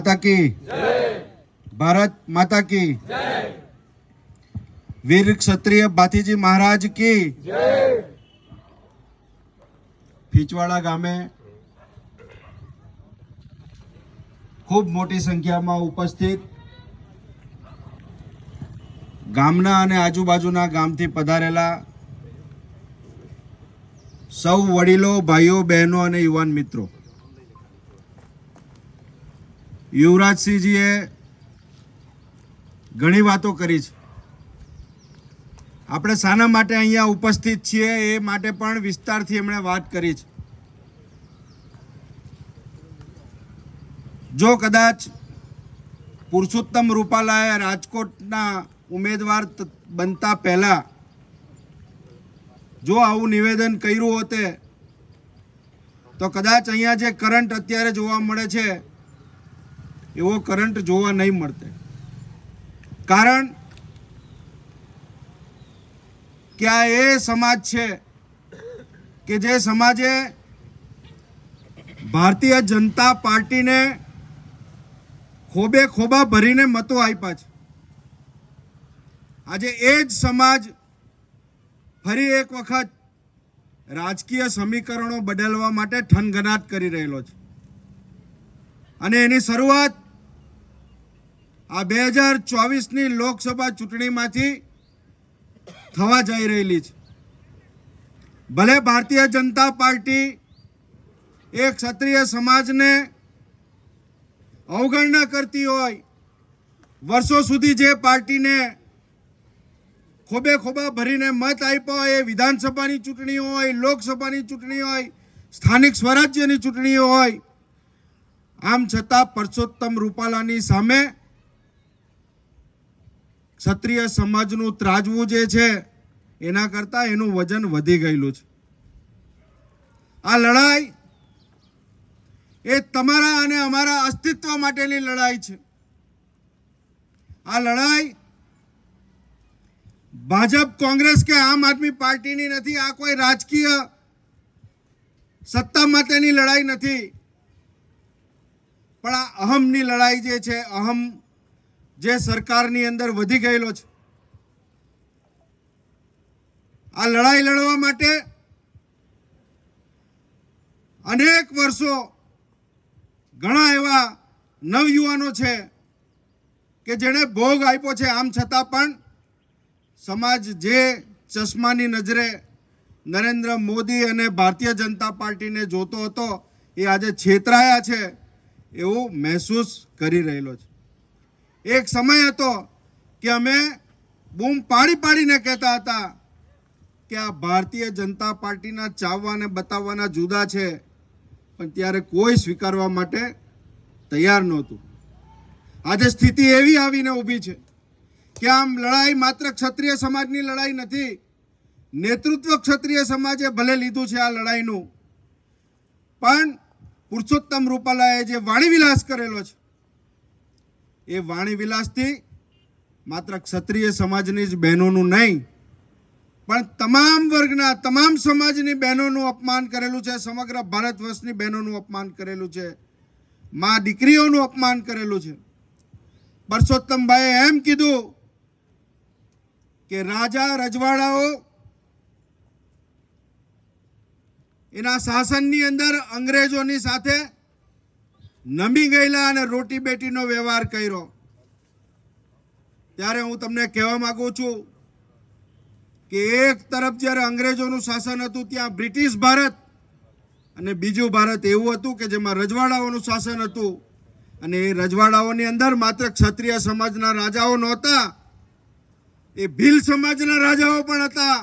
माता की भारत माता की वीर क्षत्रिय बाथीजी महाराज की फीचवाड़ा गामे खूब मोटी संख्या में उपस्थित गामना अने आजूबाजूना गामथी पधारेला सौ वडीलो भाईओ बहनों अने युवान मित्रों, युवराजसिंहजीए घणी वातो करी छे। આપણે શાના માટે અહીંયા ઉપસ્થિત છીએ એ માટે પણ વિસ્તારથી એમણે વાત કરી છે। જો કદાચ પુરુષોત્તમ રૂપાલાએ રાજકોટના ઉમેદવાર બનતા પહેલા જો આવું નિવેદન કર્યું હોતે તો કદાચ અહીંયા જે કરંટ અત્યારે જોવા મળે છે એવો કરંટ જોવા નહીં મળતે। કારણ કે આ એ સમાજ છે કે જે સમાજે ભારતીય જનતા પાર્ટીને ખોબે ખોબા ભરીને મતો આપ્યા છે। આજે એ જ સમાજ ફરી એક વખત રાજકીય સમીકરણો બદલવા માટે ઠનગનાટ કરી રહેલો છે અને એની શરૂઆત આ 2024ની લોકસભા ચૂંટણીમાંથી થવા જઈ રહેલી છે। ભલે ભારતીય જનતા પાર્ટી એક ક્ષત્રિય સમાજને અવગણના કરતી હોય, વર્ષો સુધી જે પાર્ટીને ખોબે ખોબા ભરીને મત આપ્યા હોય, એ વિધાનસભાની ચૂંટણી હોય, લોકસભાની ચૂંટણી હોય, સ્થાનિક સ્વરાજ્યની ચૂંટણી હોય, આમ છતાં પરસોત્તમ રૂપાલાની સામે ક્ષત્રિય સમાજનું ત્રાજવું જે છે એના કરતાં એનું વજન વધી ગયેલું છે। આ લડાઈ એ તમારા અને અમારા અસ્તિત્વ માટેની લડાઈ છે। આ લડાઈ ભાજપ, કોંગ્રેસ કે આમ આદમી પાર્ટીની નથી। આ કોઈ રાજકીય સત્તા માટેની લડાઈ નથી, પણ આ અહમની લડાઈ જે છે, અહમ જે સરકારની અંદર વધી ગયેલો છે। આ લડાઈ લડવા માટે અનેક વર્ષો ઘણા એવા નવયુવાનો છે કે જેણે ભોગ આપ્યો છે। આમ છતાં પણ સમાજ જે ચશ્માની નજરે નરેન્દ્ર મોદી અને ભારતીય જનતા પાર્ટીને જોતો હતો એ આજે છેતરાયા છે એવું મહેસૂસ કરી રહેલો છે। એક સમય હતો કે અમે બૂમ પાડી પાડીને કહેતા હતા કે આ ભારતીય જનતા પાર્ટીના ચાવવા અને બતાવવાના જુદા છે, પણ ત્યારે કોઈ સ્વીકારવા માટે તૈયાર નહોતું। આજે સ્થિતિ એવી આવીને ઊભી છે કે આમ લડાઈ માત્ર ક્ષત્રિય સમાજની લડાઈ નથી। નેતૃત્વ ક્ષત્રિય સમાજે ભલે લીધું છે આ લડાઈનું, પણ પુરુષોત્તમ રૂપાલાએ જે વાણીવિલાસ કરેલો છે એ વાણીવિલાસથી માત્ર ક્ષત્રિય સમાજની જ બહેનોનું નહીં પણ તમામ વર્ગના, તમામ સમાજની બહેનોનું અપમાન કરેલું છે। સમગ્ર ભારત વર્ષની બહેનોનું અપમાન કરેલું છે, મા દીકરીઓનું અપમાન કરેલું છે। પરસોત્તમભાઈએ એમ કીધું કે રાજા રજવાડાઓ એના શાસનની અંદર અંગ્રેજોની સાથે નમી ગયેલા અને રોટી બેટીનો વ્યવહાર કર્યો। ત્યારે હું તમને કહેવા માંગુ છું કે એક તરફ જ્યારે અંગ્રેજોનું શાસન હતું ત્યાં બ્રિટિશ ભારત અને બીજું ભારત એવું હતું કે જેમાં રજવાડાઓનું શાસન હતું અને એ રજવાડાઓની અંદર માત્ર ક્ષત્રિય સમાજના રાજાઓ નહોતા, એ ભીલ સમાજના રાજાઓ પણ હતા,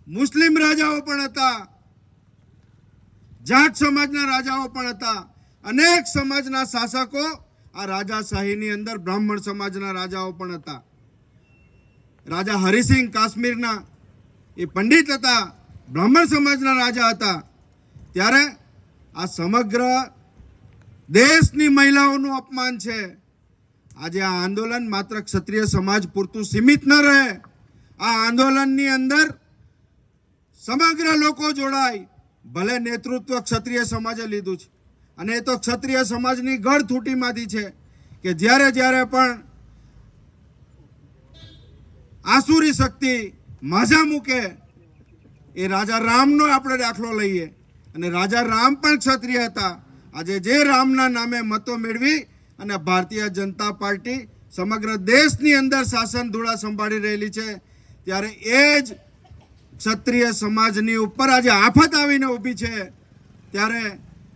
મુસ્લિમ રાજાઓ પણ હતા, જાટ સમાજના રાજાઓ પણ હતા। અનેક સમાજના શાસકો આ રાજાશાહીની અંદર બ્રાહ્મણ સમાજના રાજાઓ પણ હતા। રાજા હરિસિંહ કાશ્મીરના એ પંડિત હતા, બ્રાહ્મણ સમાજના રાજા હતા। ત્યારે આ સમગ્ર દેશની મહિલાઓનું અપમાન છે। આજે આ આંદોલન માત્ર ક્ષત્રિય સમાજ પૂરતું સીમિત ન રહે, આ આંદોલનની અંદર સમગ્ર લોકો જોડાય। ભલે નેતૃત્વ ક્ષત્રિય સમાજે લીધું છે, અને એ તો ક્ષત્રિય સમાજની ગઢ થૂટીમાંથી છે કે જ્યારે જ્યારે પણ આસુરી શક્તિ માઝા મૂકે એ રાજા રામનો આપણે દાખલો લઈએ અને રાજા રામ પણ ક્ષત્રિય હતા. આજે જે રામના નામે મતો મેળવી અને ભારતીય જનતા પાર્ટી સમગ્ર દેશની અંદર શાસન ધૂળા સંભાળી રહેલી છે, ત્યારે એ જ ક્ષત્રિય સમાજની ઉપર આજે આફત આવીને ઊભી છે. ત્યારે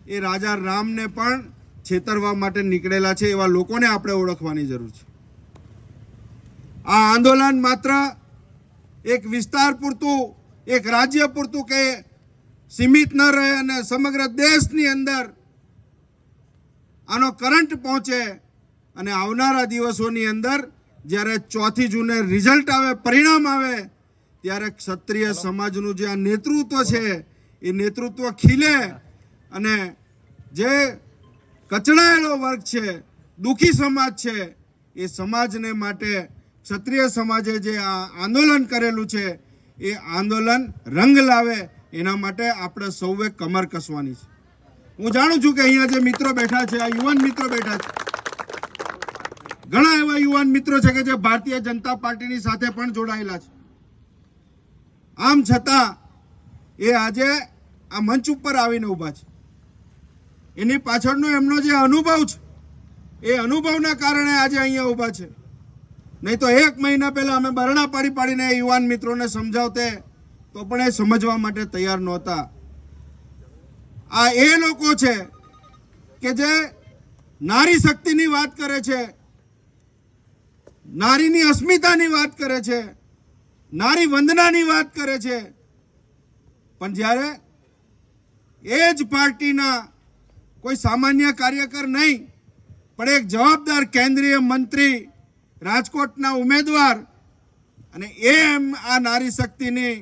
એ રાજા રામને પણ છેતરવા માટે નીકળેલા છે એવા લોકોને આપણે ઓળખવાની જરૂર છે. આ આંદોલન માત્ર એક વિસ્તાર પૂરતું, એક રાજ્ય પૂરતું કે સીમિત ન રહે અને સમગ્ર દેશની અંદર આનો કરંટ પહોંચે અને આવનારા દિવસોની અંદર જ્યારે 4 જૂને રિઝલ્ટ આવે, પરિણામ આવે, ત્યારે ક્ષત્રિય સમાજનું જે આ નેતૃત્વ છે એ નેતૃત્વ ખીલે અને જે કચડાયેલો વર્ગ છે, દુઃખી સમાજ છે, એ સમાજને માટે ક્ષત્રિય સમાજે જે આ આંદોલન કરેલું છે એ આંદોલન રંગ લાવે એના માટે આપણે સૌએ કમર કસવાની છે. હું જાણું છું કે અહીંયા જે મિત્રો બેઠા છે, આ યુવાન મિત્રો બેઠા છે, ઘણા એવા યુવાન મિત્રો છે કે જે ભારતીય જનતા પાર્ટીની સાથે પણ જોડાયેલા છે. આમ છતાં એ આજે આ મંચ ઉપર આવીને ઊભા છે. એની પાછળનો એમનો જે અનુભવ છે એ અનુભવના કારણે આજે અહીંયા ઊભા છે. નહીં તો 1 મહિના પહેલા અમે બરણા પાડીને યુવાન મિત્રોને સમજાવતે તો પણ એ સમજવા માટે તૈયાર નહોતા. આ એ લોકો છે કે જે નારી શક્તિની વાત કરે છે, નારીની અસ્મિતાની વાત કરે છે, નારી વંદનાની વાત કરે છે, પણ જ્યારે એ જ પાર્ટીના કોઈ સામાન્ય કાર્યકર નહીં પણ એક જવાબદાર કેન્દ્રીય મંત્રી, રાજકોટના ઉમેદવાર, અને એમ આ નારી શક્તિની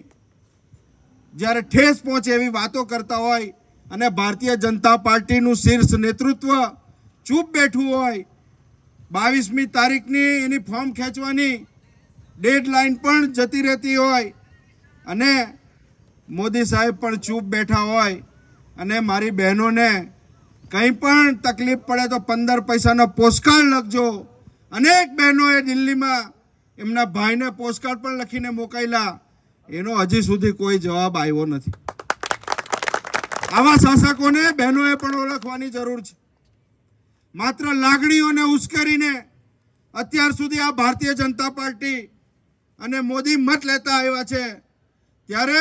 જ્યારે ઠેસ પહોંચે એવી વાતો કરતા હોય અને ભારતીય જનતા પાર્ટીનું શીર્ષ નેતૃત્વ ચૂપ બેઠું હોય, 22મી તારીખની એની ફોર્મ ખેંચવાની ડેડલાઇન પણ જતી રહેતી હોય અને મોદી સાહેબ પણ ચૂપ બેઠા હોય અને મારી બહેનોને કંઈ પણ તકલીફ પડે તો 15 પૈસાનો પોસ્ટકાર્ડ લખજો. અનેક બહેનોએ દિલ્હીમાં એમના ભાઈને પોસ્ટકાર્ડ પણ લખીને મોકલ્યા, એનો હજી સુધી કોઈ જવાબ આવ્યો નથી. આવા શાસકોને બહેનોએ પણ ઓળખવાની જરૂર છે. માત્ર લાગણીઓને ઉશ્કેરીને અત્યાર સુધી આ ભારતીય જનતા પાર્ટી અને મોદી મત લેતા આવ્યા છે, ત્યારે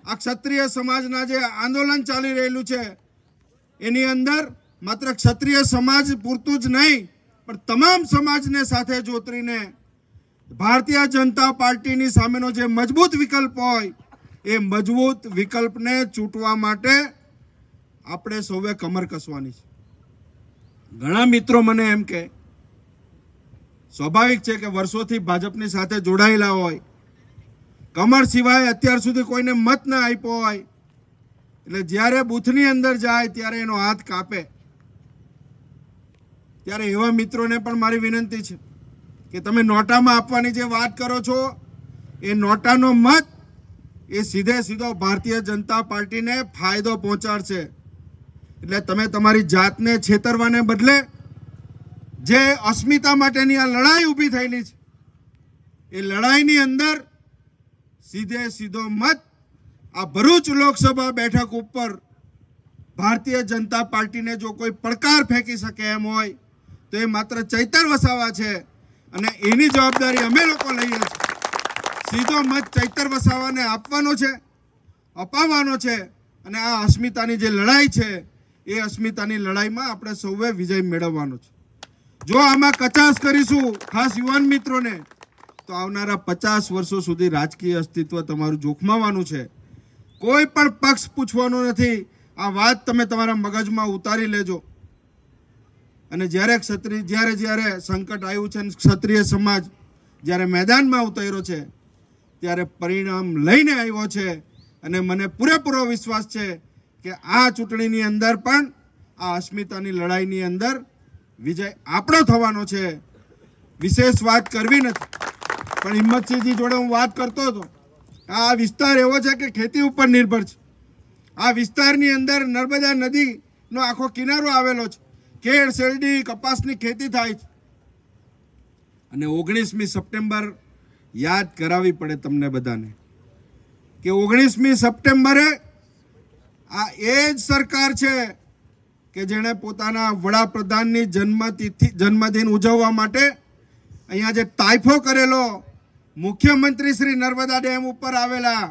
આ ક્ષત્રિય સમાજના જે આંદોલન ચાલી રહેલું છે એની અંદર માત્ર ક્ષત્રિય સમાજ પૂરતું જ નહીં પણ તમામ સમાજને સાથે જોતરીને ભારતીય જનતા પાર્ટીની સામેનો જે મજબૂત વિકલ્પ હોય એ મજબૂત વિકલ્પને ચૂંટવા માટે આપણે સૌએ કમર કસવાની છે. ઘણા મિત્રો મને એમ કે સ્વાભાવિક છે કે વર્ષોથી ભાજપની સાથે જોડાયેલા હોય, કમર સિવાય અત્યાર સુધી કોઈને મત ન આપ્યો હોય, એટલે જ્યારે બૂથની અંદર જાય ત્યારે એનો હાથ કાપે. ત્યારે એવા મિત્રોને પણ મારી વિનંતી છે કે તમે નોટામાં આપવાની જે વાત કરો છો એ નોટાનો મત એ સીધો ભારતીય જનતા પાર્ટીને ફાયદો પહોંચાડશે. એટલે તમે તમારી જાતને છેતરવાને બદલે જે અસ્મિતા માટેની આ લડાઈ ઊભી થયેલી છે એ લડાઈની અંદર સીધો મત આ ભરૂચ લોકસભા બેઠક ઉપર ભારતીય જનતા પાર્ટીને જો કોઈ પડકાર ફેંકી શકે એમ હોય તો એ માત્ર ચૈતર વસાવા છે અને એની જવાબદારી અમે લોકો લઈએ છીએ. સીધો મત ચૈતર વસાવાને આપવાનો છે, અપાવવાનો છે અને આ અસ્મિતાની જે લડાઈ છે એ અસ્મિતાની લડાઈમાં આપણે સૌએ વિજય મેળવવાનો છે. જો આમાં કચાશ કરીશું ખાસ યુવાન મિત્રોને તો આવનારા 50 વર્ષો સુધી રાજકીય અસ્તિત્વ તમારું જોખમાવાનું છે. કોઈ પણ પક્ષ પૂછવાનો નથી. આ વાત તમે તમારા મગજમાં ઉતારી લેજો. અને જ્યારે સંકટ આવ્યું છે અને ક્ષત્રિય સમાજ જ્યારે મેદાનમાં ઉતર્યો છે ત્યારે પરિણામ લઈને આવ્યો છે અને મને પૂરેપૂરો વિશ્વાસ છે કે આ ચૂંટણીની અંદર પણ આ અસ્મિતાની લડાઈની અંદર વિજય આપણો થવાનો છે. વિશેષ વાત કરવી નથી પણ હિંમતસિંહજી જોડે હું વાત કરતો હતો. આ વિસ્તાર એવો છે કે ખેતી ઉપર નિર્ભર છે. આ વિસ્તારની અંદર નર્મદા નદી નો આખો કિનારો આવેલો છે. કેળ, શેરડી, કપાસની ખેતી થાય છે. અને 19મી સપ્ટેમ્બર યાદ કરાવવી પડે તમને બધાને કે 19મી સપ્ટેમ્બરે આ એ જ સરકાર છે કે જેણે પોતાના વડાપ્રધાનની જન્મદિન ઉજવવા માટે અહીંયા જે તાઇફો કરેલો, મુખ્યમંત્રી શ્રી નર્મદા ડેમ ઉપર આવેલા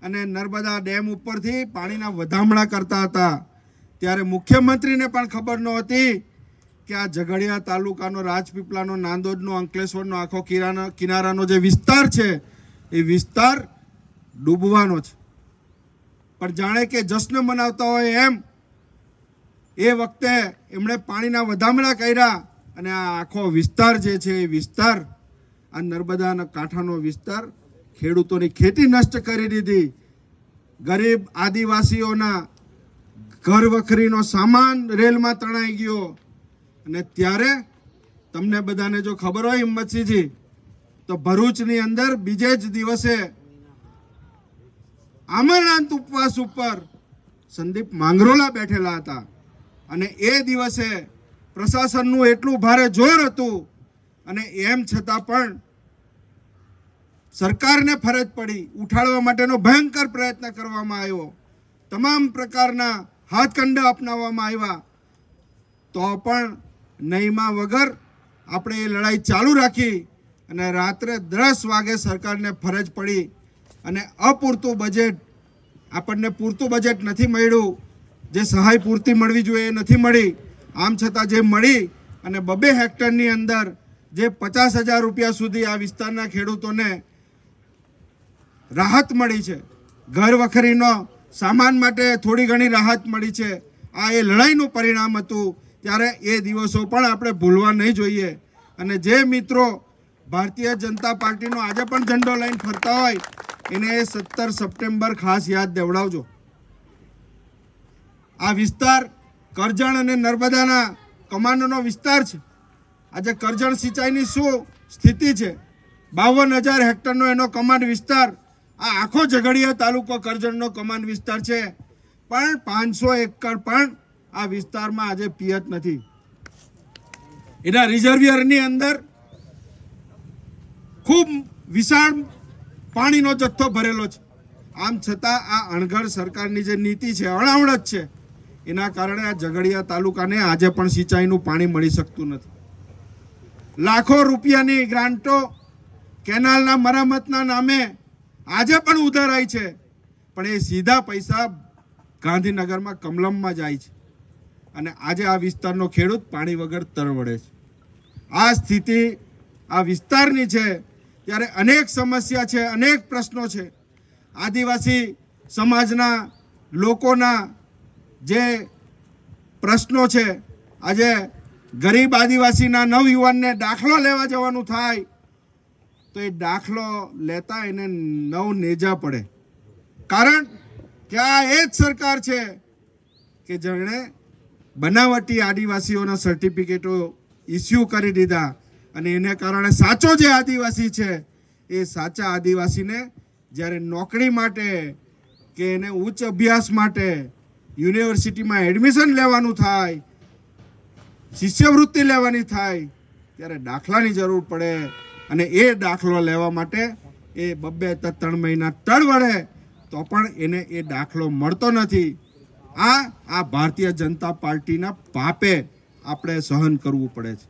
અને નર્મદા ડેમ ઉપરથી પાણીના વધામણા કરતા હતા. ત્યારે મુખ્યમંત્રીને પણ ખબર નહોતી કે આ ઝઘડિયા તાલુકાનો, રાજપીપળાનો, નાંદોદનો, અંકલેશ્વરનો આખો કિનારાનો જે વિસ્તાર છે એ વિસ્તાર ડૂબવાનો છે. પણ જાણે કે જશ્ન મનાવતા હોય એમ એ વખતે એમણે પાણીના વધામણા કર્યા અને આ આખો વિસ્તાર જે છે એ વિસ્તાર, આ નર્મદાના કાંઠાનો વિસ્તાર, ખેડૂતોની ખેતી નષ્ટ કરી દીધી. ગરીબ આદિવાસીઓના ઘર વખરીનો સામાન રેલમાં તણાઈ ગયો. અને ત્યારે તમને બધાને જો ખબર હોય હિંમતસિંહજી, તો ભરૂચની અંદર બીજે જ દિવસે આમરણાંત ઉપવાસ ઉપર સંદીપ માંગરોલા બેઠેલા હતા. અને એ દિવસે પ્રશાસનનું એટલું ભારે જોર હતું અને એમ છતાં પણ સરકારને ફરજ પડી, ઉઠાડવા માટેનો ભયંકર પ્રયત્ન કરવામાં આવ્યો, તમામ પ્રકારના હાથકંડા અપનાવવામાં આવ્યા, તો પણ નહીમાં વગર આપણે એ લડાઈ ચાલુ રાખી અને રાત્રે 10 વાગે સરકારને ફરજ પડી અને અપૂરતું બજેટ, આપણને પૂરતું બજેટ નથી મળ્યું, જે સહાય પૂરતી મળવી જોઈએ એ નથી મળી. આમ છતાં જે મળી અને 2 હેક્ટરની અંદર જે 50,000 રૂપિયા સુધી આ વિસ્તારના ખેડૂતોને રાહત મળી છે, ઘર વખરીનો સામાન માટે થોડી ઘણી રાહત મળી છે, આ એ લડાઈનું પરિણામ હતું. ત્યારે એ દિવસો પણ આપણે ભૂલવા નહીં જોઈએ. અને જે મિત્રો ભારતીય જનતા પાર્ટીનો આજે પણ ઝંડો લઈને ફરતા હોય એને 17 સપ્ટેમ્બર ખાસ યાદ દેવડાવજો. આ વિસ્તાર કરજણ અને નર્મદાના કમાન્ડનો વિસ્તાર છે. આજે કરજણ સિંચાઈની શું સ્થિતિ છે? 52,000 હેક્ટરનો એનો કમાન્ડ વિસ્તાર. આ આખો ઝઘડિયા તાલુકો કરજણનો કમાન્ડ વિસ્તાર છે, પણ 500 એકર પણ આ વિસ્તારમાં આજે પિયત નથી. એના રિઝર્વિયરની અંદર ખૂબ વિશાળ પાણીનો જથ્થો ભરેલો છે. આમ છતાં આ અણઘડ સરકારની જે નીતિ છે, અણાવડ છે, એના કારણે આ ઝઘડિયા તાલુકાને આજે પણ સિંચાઈનું પાણી મળી શકતું નથી. લાખો રૂપિયાની ગ્રાન્ટો કેનાલના મરામતના નામે આજે પણ ઉધારાય છે, પણ એ સીધા પૈસા ગાંધીનગરમાં કમલમમાં જાય છે અને આજે આ વિસ્તારનો ખેડૂત પાણી વગર તરવડે છે. આ સ્થિતિ આ વિસ્તારની છે. ત્યારે અનેક સમસ્યા છે, અનેક પ્રશ્નો છે. આદિવાસી સમાજના લોકોના જે પ્રશ્નો છે, આજે ગરીબ આદિવાસીના નવયુવાનને દાખલો લેવા જવાનું થાય તો એ દાખલો લેતા એને નવ નેજા પડે. કારણ કે આ એ જ સરકાર છે કે જેણે બનાવટી આદિવાસીઓના સર્ટિફિકેટો ઇસ્યુ કરી દીધા અને એને કારણે સાચો જે આદિવાસી છે એ સાચા આદિવાસીને જ્યારે નોકરી માટે કે એને ઉચ્ચ અભ્યાસ માટે યુનિવર્સિટીમાં એડમિશન લેવાનું થાય, શિષ્યવૃત્તિ લેવાની થાય, ત્યારે દાખલાની જરૂર પડે અને એ દાખલો લેવા માટે એ 2-3 મહિના તડવડે તો પણ એને એ દાખલો મળતો નથી. આ ભારતીય જનતા પાર્ટીના પાપે આપણે સહન કરવું પડે છે.